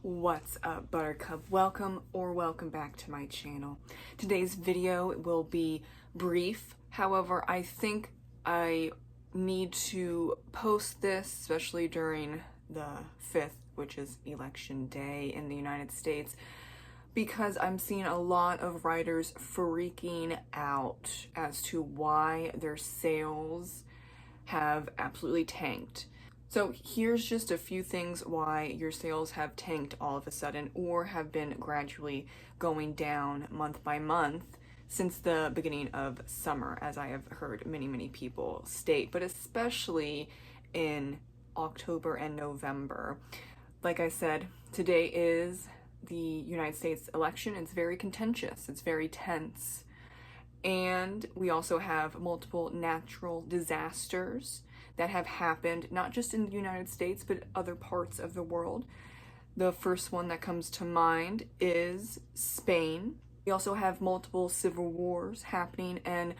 What's up, Buttercup? Welcome back to my channel. Today's video will be brief. However, I think I need to post this, especially during the 5th, which is election day in the United States, because I'm seeing a lot of writers freaking out as to why their sales have absolutely tanked. So here's just a few things why your sales have tanked all of a sudden or have been gradually going down month by month since the beginning of summer, as I have heard many people state, but especially in October and November. Like I said, today is the United States election. It's very contentious, it's very tense. And we also have multiple natural disasters that have happened, not just in the United States, but other parts of the world. The first one that comes to mind is Spain. We also have multiple civil wars happening and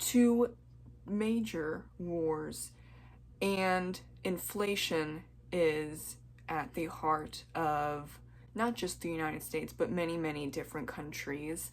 2 major wars. And inflation is at the heart of not just the United States, but many different countries.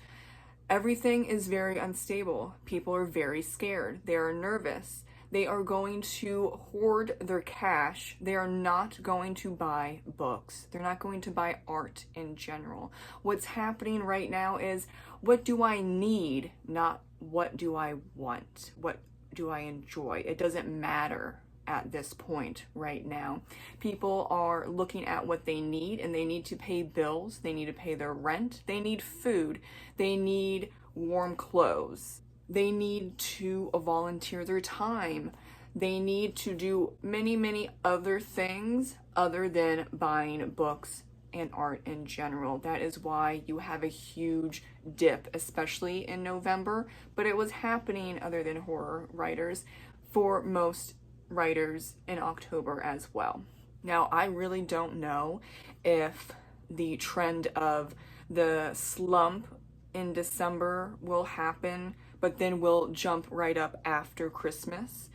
Everything is very unstable. People are very scared. They are nervous. They are going to hoard their cash. They are not going to buy books. They're not going to buy art in general. What's happening right now is, what do I need? Not what do I want? What do I enjoy? It doesn't matter at this point right now. People are looking at what they need, and they need to pay bills. They need to pay their rent. They need food. They need warm clothes. They need to volunteer their time. They need to do many other things other than buying books and art in general. That is why you have a huge dip, especially in November, but it was happening, other than horror writers, for most writers in October as well. Now, I really don't know if the trend of the slump in December will happen, but then we'll jump right up after Christmas.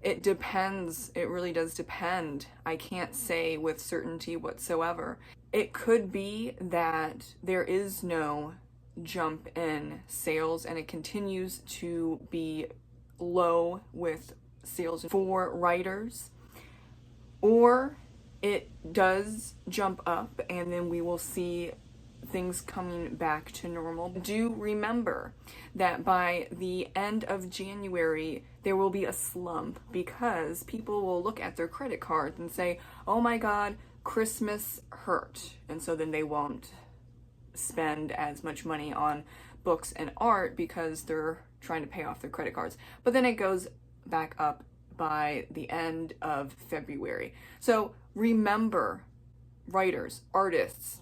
It depends. It really does depend. I can't say with certainty whatsoever. It could be that there is no jump in sales and it continues to be low with sales for writers, or it does jump up and then we will see things coming back to normal. Do remember that by the end of January, there will be a slump because people will look at their credit cards and say, oh my God, Christmas hurt. And so then they won't spend as much money on books and art because they're trying to pay off their credit cards. But then it goes back up by the end of February. So remember, writers, artists,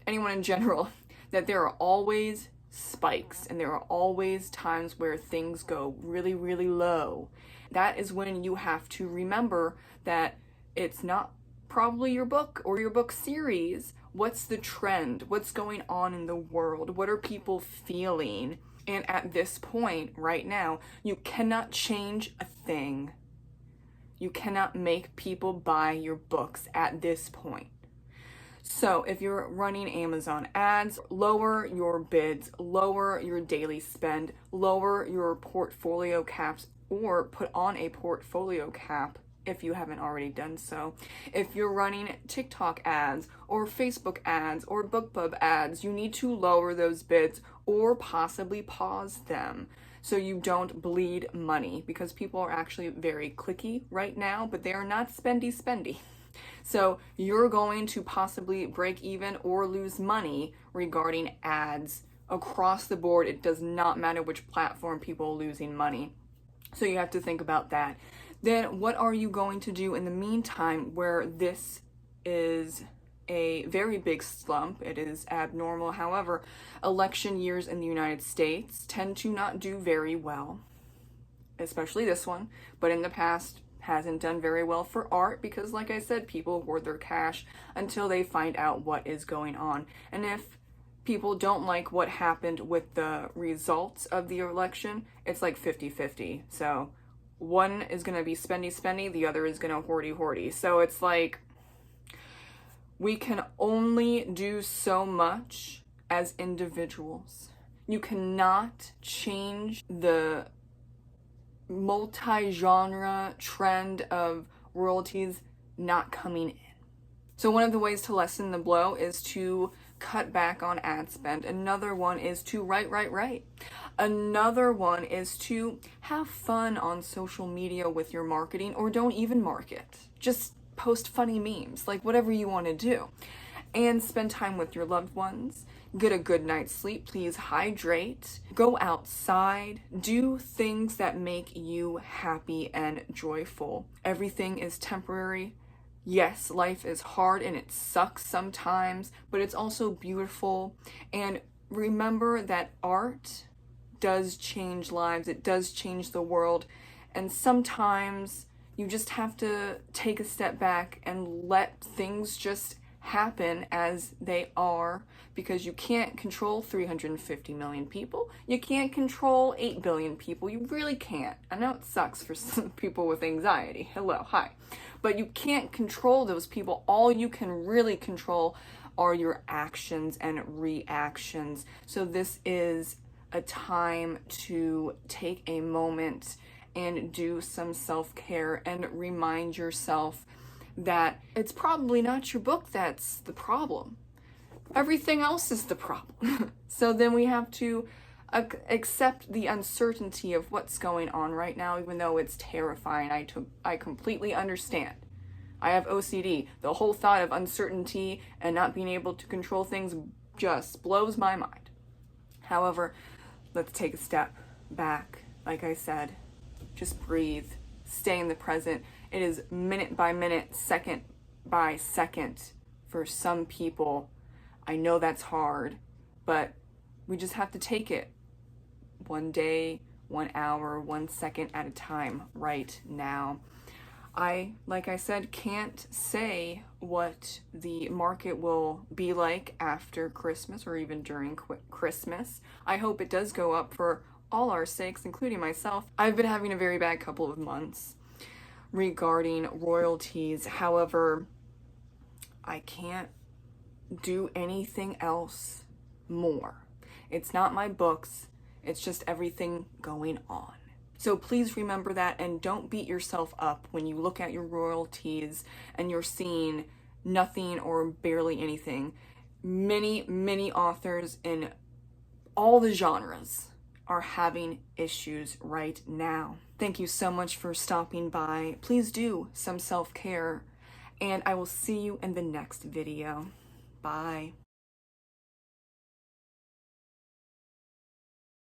anyone in general, that there are always spikes and there are always times where things go really low. That is when you have to remember that it's not probably your book or your book series. What's the trend? What's going on in the world? What are people feeling? And at this point right now, you cannot change a thing. You cannot make people buy your books at this point. So if you're running Amazon ads, lower your bids, lower your daily spend, lower your portfolio caps, or put on a portfolio cap if you haven't already done so. If you're running TikTok ads or Facebook ads or BookBub ads, you need to lower those bids or possibly pause them so you don't bleed money, because people are actually very clicky right now, but they are not spendy. So you're going to possibly break even or lose money regarding ads across the board. It does not matter which platform, people are losing money. So you have to think about that. Then what are you going to do in the meantime where this is a very big slump? It is abnormal. However, election years in the United States tend to not do very well, especially this one, but in the past hasn't done very well for art because, like I said, people hoard their cash until they find out what is going on. And if people don't like what happened with the results of the election, it's like 50-50. So one is going to be spendy, the other is going to hoardy. So it's like, We can only do so much as individuals. You cannot change the multi-genre trend of royalties not coming in. So one of the ways to lessen the blow is to cut back on ad spend. Another one is to write. Another one is to have fun on social media with your marketing, or don't even market. Just post funny memes, like whatever you want to do. And spend time with your loved ones. Get a good night's sleep. Please hydrate. Go outside. Do things that make you happy and joyful. Everything is temporary. Yes, life is hard and it sucks sometimes, but it's also beautiful. And remember that art does change lives. It does change the world. And sometimes you just have to take a step back and let things just happen as they are, because you can't control 350 million people. You can't control 8 billion people. You really can't. I know it sucks for some people with anxiety. Hello, hi. But you can't control those people. All you can really control are your actions and reactions. So this is a time to take a moment and do some self-care and remind yourself that it's probably not your book that's the problem. Everything else is the problem. So then we have to accept the uncertainty of what's going on right now, even though it's terrifying. I completely understand. I have OCD. The whole thought of uncertainty and not being able to control things just blows my mind. However, let's take a step back. Like I said, just breathe. Stay in the present. It is minute by minute, second by second for some people. I know that's hard, but we just have to take it one day, 1 hour, 1 second at a time right now. Like I said, can't say what the market will be like after Christmas or even during Christmas. I hope it does go up for all our sakes, including myself. I've been having a very bad couple of months regarding royalties. However, I can't do anything else more. It's not my books, it's just everything going on. So please remember that, and don't beat yourself up when you look at your royalties and you're seeing nothing or barely anything. Many authors in all the genres are having issues right now. Thank you so much for stopping by. Please do some self-care, and I will see you in the next video. Bye.